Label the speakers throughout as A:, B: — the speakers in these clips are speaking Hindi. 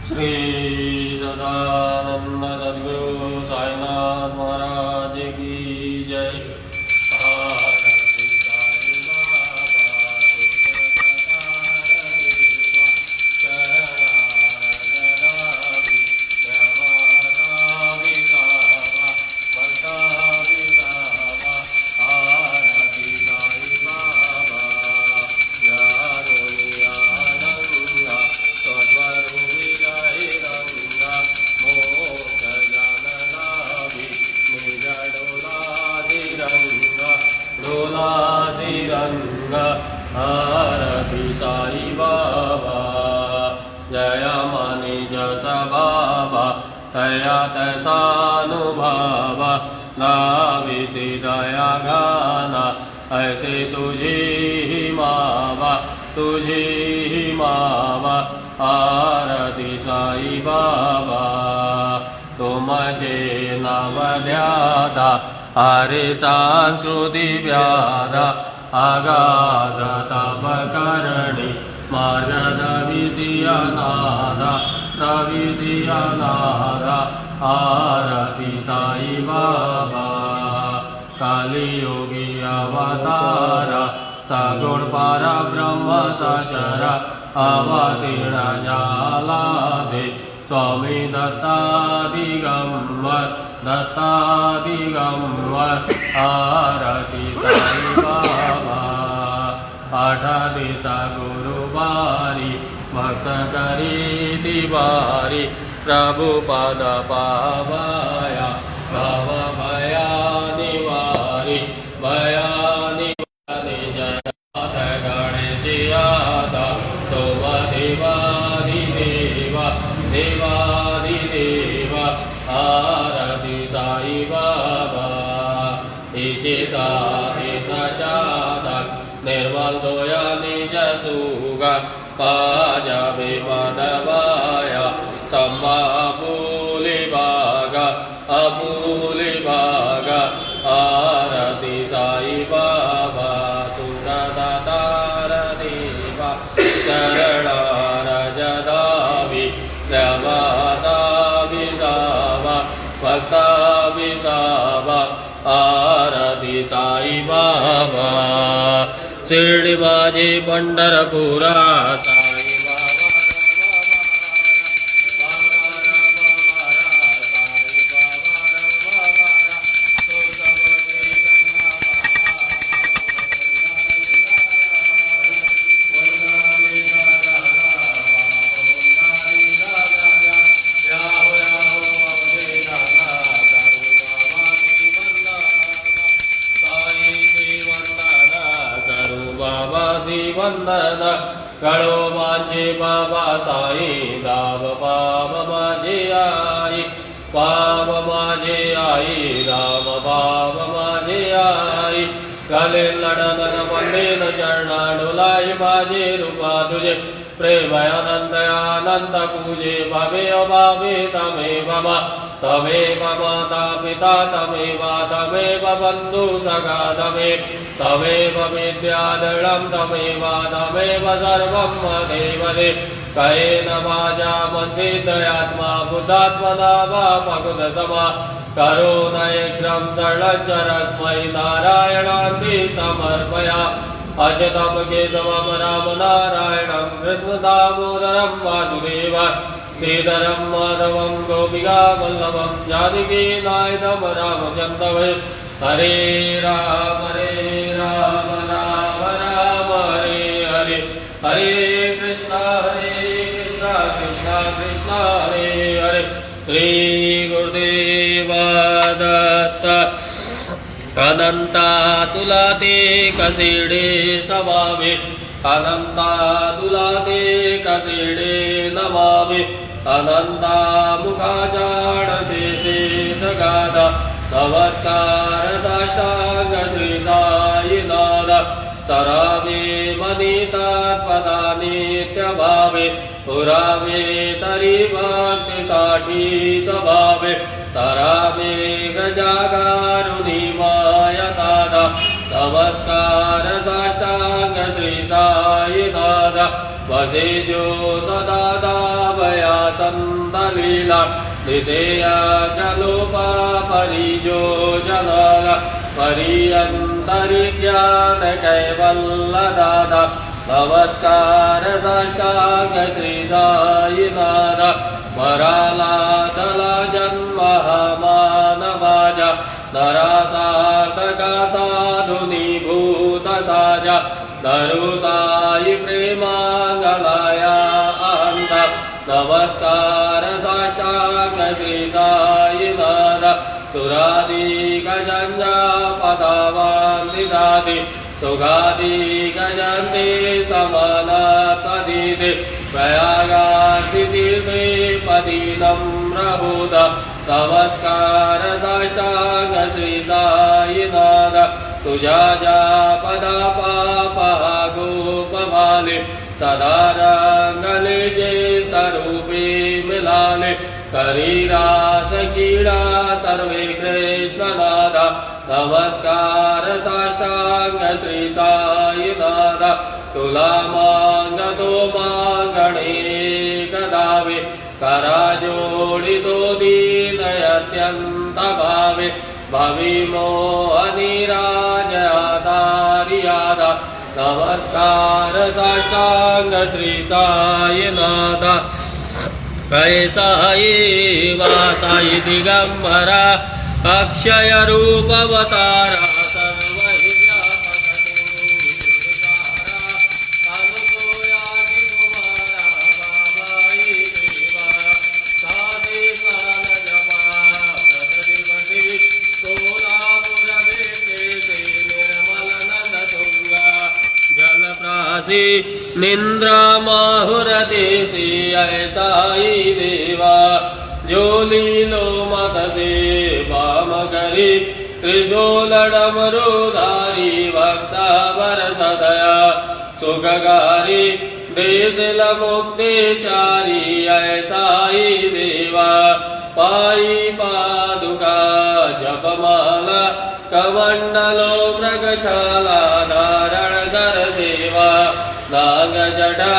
A: श्री सदानंद सद्गुरु साईनाथ महाराज की जय। आरती साई बाबा जय मनि जस बाबा तया तैसानुभावा लाविसी दया गाना ऐसे तुझी ही मावा तुझी ही मावा आरती साई बाबा तुमचे नाम ध्यादा हरे संस्कृती व्याधा अगाध तप करणी मार्ग रविसियनादा आरती साई बाबा कलियुगी अवतारा सगुण परब्रह्म सचर अवतीर्ण झाला से स्वामी दत्तादिगंबर आरती साई बाबा आठ दिशा गुरुवारी भक्त करी बारी प्रभु पद पावाया भव भया निवारी जय गणेश यादा तुम देवादिदेवा आरती साई बाबा इचिता चादा निर्मल दोया निज सुगा पाजा विपदवाया संभापूली बागा आरती साई बाबा सुखदातार देवा चरणार जदावी रमासा विसावा भक्ता विसावा आरती साई बाबा शिर्डी माझी पंढरपुरा साई वंदन करो माझे बाबा साई दाव पाव माझे आई पाव माझे आई दाव पाव माझे आई गले लडन वंदेन चरणा डोलाई माझे रूपा तुझे प्रेम अनंत पूजे भवे अभावे तमेव माता पिता तमेव बंधु सखा तमेव विद्याधरं तमेव सर्वं मदेवदे कयेन वाचा मनसिद्धयात्मा बुद्धात्मना वा पकुतसमा करुणैग्रं शरणञ्चरस्मै नारायणान्ति समर्पया अच्युतं केशवं राम नारायणं कृष्णदामोदरं वासुदेव श्रीधरं माधवं गोपिका वल्लभं जानकी नायकं रामचन्द्रं हरे राम राम राम हरे हरे हरे कृष्णा कृष्णा कृष्णा हरे हरे श्री गुरुदेव दत्त अनंता तुला ते कसेडे सवावे अनंता तुला ते कसेडे नमावे अनंता मुखाचार से जगादा नमस्कार साष्टांग श्री साईनाथ सरावे मनितात्पदा नित्य भावे पुरावे तरी भक्ति साठी स्वभावे सरावे गजागारुणी मायतादा नमस्कार साष्टांग श्री साईनाथ वसे जो सदा भया संतलीला दिशेया कलोपा परिजो जनाला परियंतरिज्ञान कैवल्लदादा नमस्कार साष्टांग श्री साईनाथ वरालादला जन्म मानवाजा नरासार्थका साधुनी भूत साजा धरु साई प्रेमांगलाया अहंत नमस्कार साष्टांग श्री साईनाथ सुरादि गजंजा पदावान्दिदादि सुगादि गजन्ते समानात्मदीदे प्रयागार्ति तीर्थे पदीनं प्रभुद नमस्कार साष्टांग श्री साईनाथ तुझा जा पदा पापा गोपमाले सदा रंगले चेस्तरूपे मिलाले करी रास कीड़ा सर्वे कृष्णनाथ नमस्कार साष्टांग श्री साईनाथ तुला मांग तो मांगणे कदावे करा जोड़ी तो दीन अत्यंत भावे भवि मोहनिराज आधारियाद नमस्कार साष्टांग श्री साईनाथ कैसा वा साई दिगंबरा अक्षय रूपवतारा निंद्रा माहुरदेशी ऐसा ही देवा जो लीलो मत से वाम करी त्रिशूलडमरुधारी भक्ता वरसदया सुखकारी देशिल मुक्तिचारी ऐसा ही देवा पाई पादुका जपमाला कमंडलो मृगशाला धारण कर सेवा नाग जटा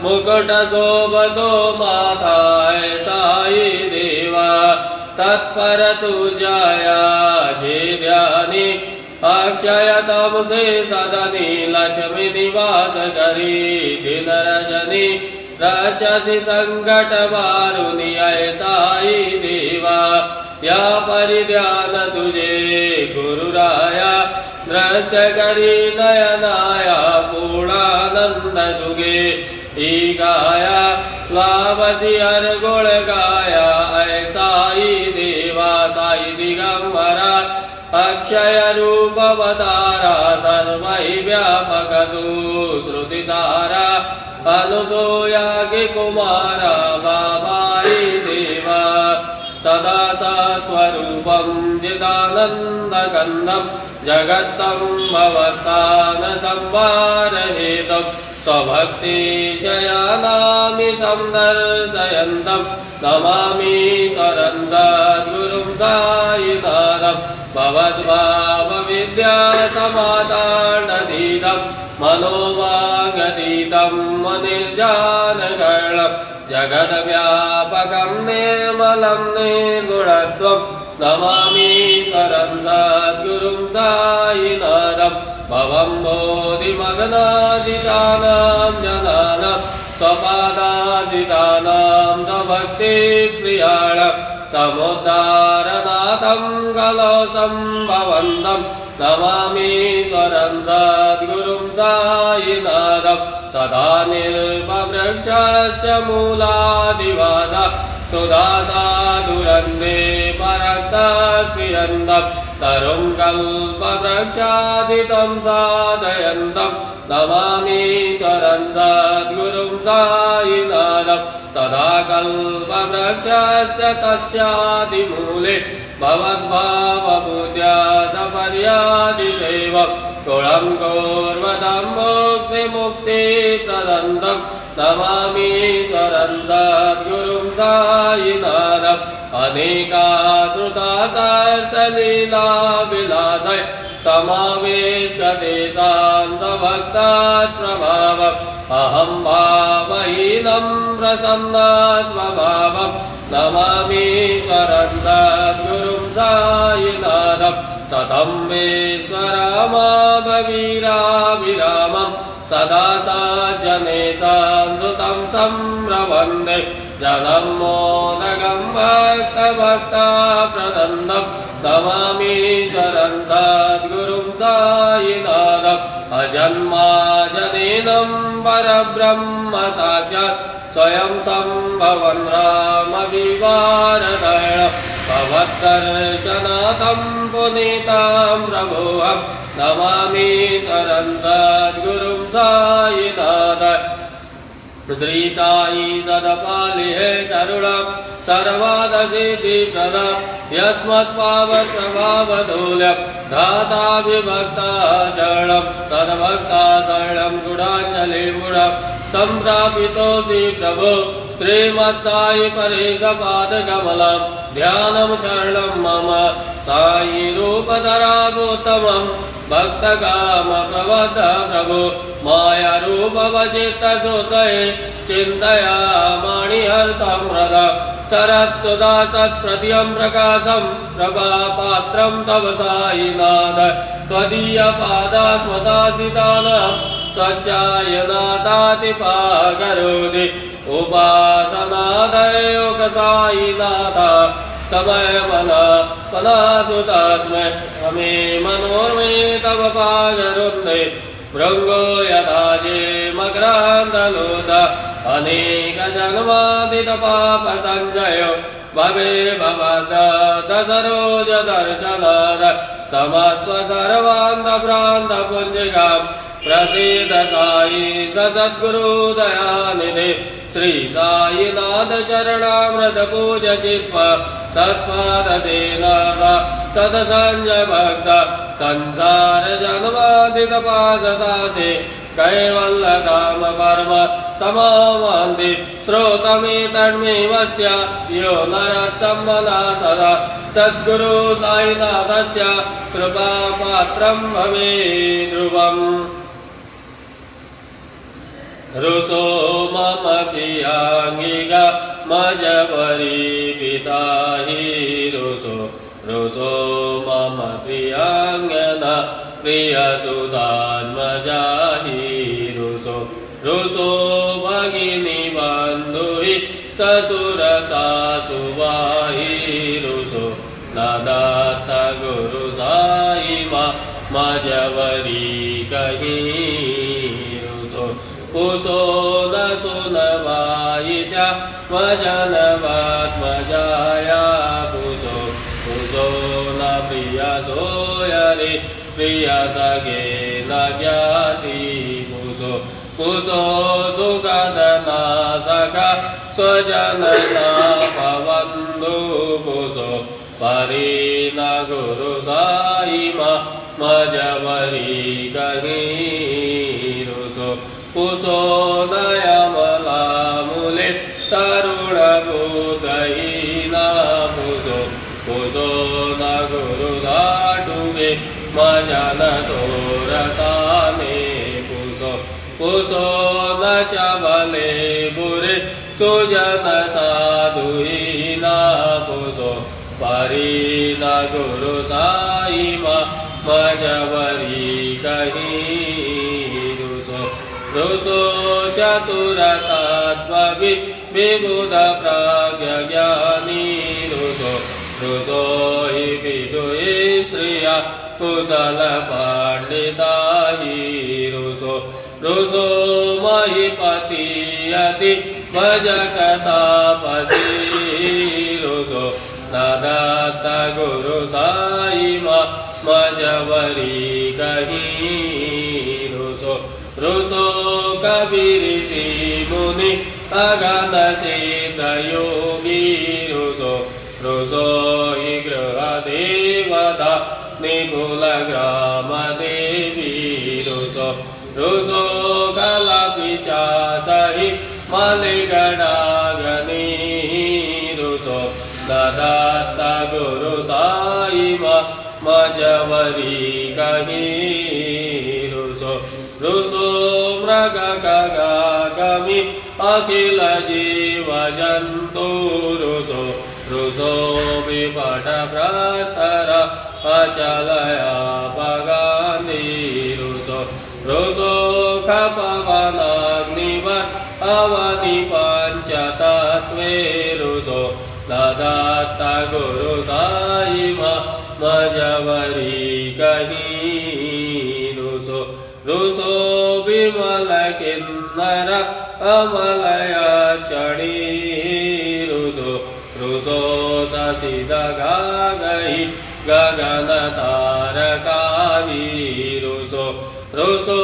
A: मुकुट शोभतो माथा ऐसा ही देवा तत्पर तुझाया जे ध्यानी अक्षय तम से सदनी लक्ष्मी निवास करी दिन रजनी राक्षसी संकट वारुनी ऐसा ही देवा या परिध्यान तुझे गुरुराया दृश्य करी नयनाया पूर्णानंद सुगे गाया लाभसी हर गुण गाया ऐसा ही देवा साई दिगंबरा अक्षय रूपवतारा सर्वहि व्यापक तू श्रुति सारा अनुसोया के कुमारा बाबाई देवा सदा स्वरूपं चिदानन्दगन्धं जगत्सम्भवस्थान संवारहेतं स्वभक्तिशयानामि संदर्शयन्तं नमामीश्वरं सद्गुरुं साईनाथं भवद्भावविद्यासमादानधीतं मनोवाङ्गतीतं निर्जानगणं जगद्व्यापकं निर्मलं निर्गुणत्वं नमामीश्वरं सद्गुरुं साईनाथं भवं बोधिमग्नादितानां जनानां स्वपादासितानां स्वभक्तिप्रियाणां समुद्धारनाथं कलशम्भवन्तं नमामीश्वरं सद्गुरुं साईनाथं सदा निर्भवृक्षस्य मूलादिवास सुधासा दुरन्ते परक्तक्रियन्तं तरुं कल्पवृक्षादितं साधयन्तं नमामीश्वरं सद्गुरुं साईनाथं सदा कल्पवृक्षस्य तस्यादिमूले भवद्भावबुद्ध्या सपर्यादिसेवं कुलं कौर्वतं मुक्तिप्रदन्तं नमामीश्वरं सद्गुरुं साईनाथं अनेकाश्रुता सहस्रलीलाविलासै समावेशकतेषां स्वभक्तात् प्रभाव अहं भावहीनं प्रसन्नात्मभावं नमामीश्वरं सद्गुरुं सायिनाथं सतं विश्वरामाभवीराभिरामं सदा सज्जने संसुतं संरवन्दे जनं मोदकं भक्तभक्ताप्रदन्दं नमामीश्वरं सद्गुरुं सायिनाथम् अजन्माजनेनं परब्रह्म साक्षात् स्वयं सम्भवन् रामविवारदयम् भवद्दर्शनाथं पुनीतां प्रभुं नमामीश्वरं सद्गुरुं सायिनाथम् श्री साई सदपालिहे तरुणं सर्वादसिद्धिप्रदं यस्मत्पावप्रभावदूल्यं धाताभिभक्ताचरणं सद्भक्ताचरणं गुणाञ्जलिमुडं सम्प्रापितोऽसि प्रभो श्रीमत्साई परेशपादकमलं ध्यानं शरणं मम साई रूपधरागोत्तमं भक्तकामप्रवद्ध प्रभो मायारूपवचित्तसुतये चिन्तयामाणिहर्षम्रद शरत्सुधा सत्प्रत्यं प्रकाशं प्रभापात्रं तव सायिनाथ त्वदीयपादास्मदासितानां स्वच्छायनाथातिपाकरोति उपासनादयोगसायिनाथ समयमना पनासुतास्मै अमे मनोर्मे तव पादरुन्धे भृङ्गो यथा जे मकरान्दलोद अनेकजन्मादितपापसञ्जयो भवे भवदसरोजदर्शनाद समस्व सर्वान्तभ्रान्तपुञ्जिकां प्रसीद साई सद्गुरुदयानिधे श्री साईनाथ चरणामृत पूज चित्वा सत्पादसेनाथ सदसंजय भक्त संसार जन्मादितपासदासे कैवल्यधाम परम समावान्ति श्रोतमे तन्मेवस्य यो नरः सम्मना सदा सद्गुरु साईनाथस्य कृपापात्रं भवेत् ध्रुवम् रुसो मम प्रियाङ्गिका मजवरी पिता हि रुसो मम प्रियाङ्गना प्रियसुधात्मजा हि रुसो भगिनी बन्धु हि ससुरसासुवा हि रुसो नदात्त गुरु साई मजवरी कही पुसो न सुनवायित्या वजनवात्मजाया पुसो न प्रिया सोयरे प्रिया सगे न ज्ञाति पुसो सुखदना सखा स्वजनना पवन्दु पुसो परि न गुरु साई मजवरी कही पुसो नयमला मूले तरुणबोधहीना पुसो न गुरुदाटुगे मजन तोरसाने पुसो न चबले बुरे सुजन साधुहीना पुसो परि न गुरु साई मजवरी कही रुसो चतुरतात्मवि विबुध प्राज्ञानी रुसो हि विदुहि स्त्रिया कुशल पंडिता हि रुसो महीपति यति भजकतापसी रुसो नदत्त गुरु साई मजवरी कही रुसो कबीर ऋषि मुनि अगन सिद्ध योगी रुसो हि गृह देवता निपुल ग्राम देवी रुसो कलपिचासहि मलिगडाग्नि रुसो ददत्त गुरु साई मजवरी कही रुसो मृग खगमी अखिल जीव जंतु रुसो रुसो विपट प्रस्तर अचलया पगानि रुसो रुसो खपवनाग्निवर अवधि पंचतत्वे रुसो ददत्त गुरु साई मजवरी कहीं रुसो रुसो विमल किन्नर अमलया चढ़ी रुसो रुसो ससिद गई गगन तारकावी रुसो रुसो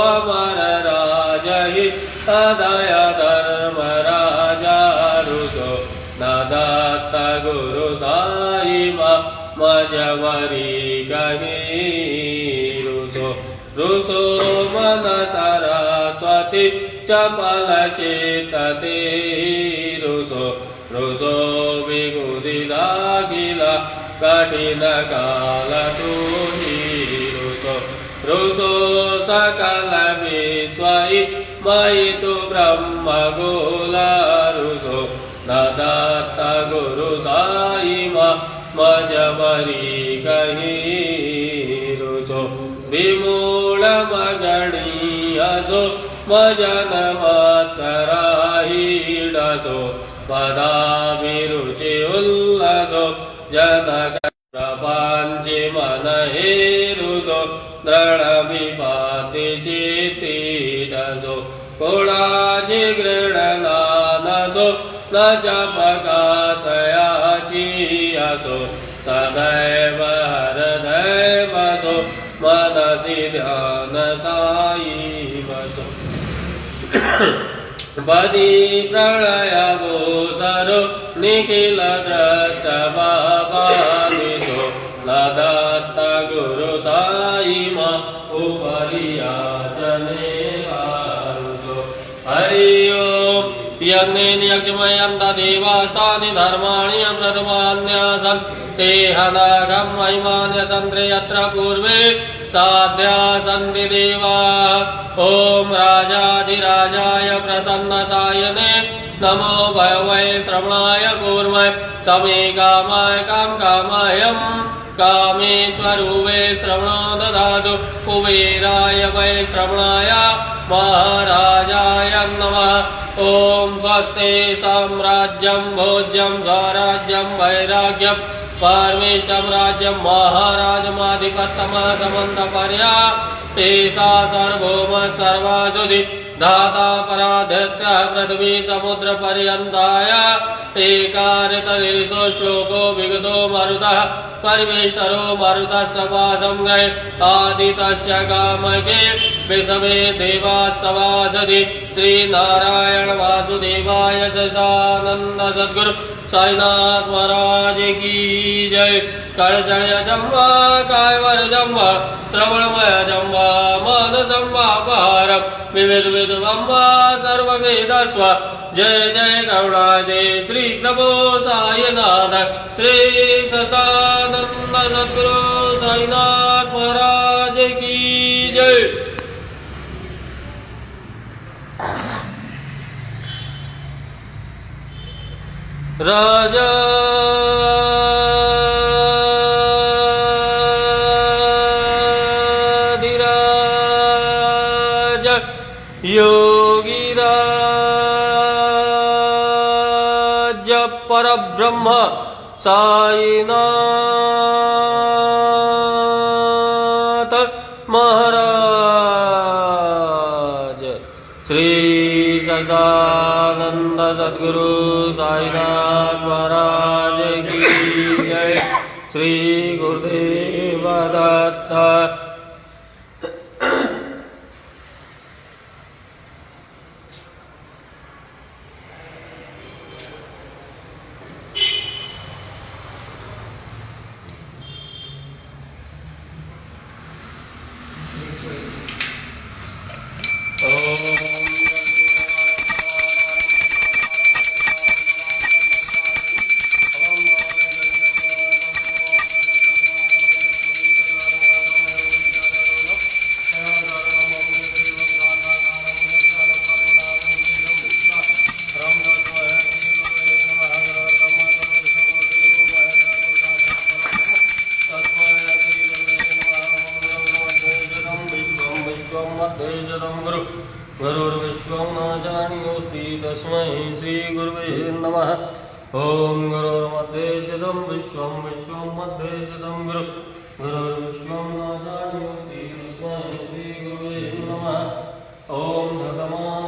A: अमर राजहि सदय धर्म राजा रुसो ददत्त गुरु साई मजवरी कहीं रुसो रुसो मन सरस्वती चपल चेतते रुसो रुसो विगुदिदागिल कठिन काल तुहि रुसो रुसो सकल विश्वई मयि तु ब्रह्म गोला रुसो ददत्त गुरु साई मजवरी कहीं रुसो विमूढ़ मगणीयसो मजन मत्सराहीडसो पदाभिरुचि उल्लसो जनक प्रपंचि मन हेरुसो दृढ़ विपाति चित्तिडसो कुणाचि गृह्णानसो न चपकाशयाचियसो सदैव हरदैवसो मनसि ध्यान साई वसो पदी प्रणय गोसरो निखिल द्रसभानिसो ददत्त गुरु साई उपरियाचने आरुसो हरि ओम यज्ञेन यज्ञमयं तदेवास्तानि धर्माणि अमृतमान्यासन् ते हनागं महिमान्य सन्त्रे यत्र पूर्वे साध्या सन्ति देवा ओम राजाधिराजाय प्रसन्नसायने नमो वै श्रवणाय कूर्मः समे कामाय कामायं कामेश्वरो वै श्रवणो ददातु कुबेराय वै श्रवणाय महाराजाय नमः ओम स्वस्ते साम्राज्यं भोज्यं स्वराज्यं वैराग्यं परमेष्टं राज्यं महाराजमाधिपत्यमः समन्तपर्या तेषा सर्वभौम सर्वासुधि धाता पराधत्य पृथ्वी समुद्र पर्यन्ताय एकारितदेशो श्लोको विगतो मरुतः परिवेष्टरो मरुतः सभासं गृहे आदितस्य कामके विषवे देवाः सभासदि श्रीनारायण वासुदेवाय सदानंद सद्गुरु साईनाथ महाराज की जय। कलचय जम्वा कायवर जम्वा श्रवणमय जम्वा मन संवापार विविध विद्वम्वा सर्ववेदस्व जय जय करुणादे श्री प्रभो साईनाथ श्री सदानंद सद्गुरु साईनाथ महाराज की जय। राजा धीराज योगीराज परब्रह्म साईनाथ महाराज श्री सदानंद सद्गुरु साईनाथ महाराज की जय। श्री गुरुदेव दत्त। गुरुर्विश्वं न जानीयोऽस्ति तस्मै श्रीगुरुवे नमः। ॐ गुरुर्मध्ये स्थितं विश्वं विश्वं मध्ये स्थितं गुरुर्विश्वं न जानीयोऽस्ति तस्मै श्रीगुरुवे नमः। ॐ धर्मा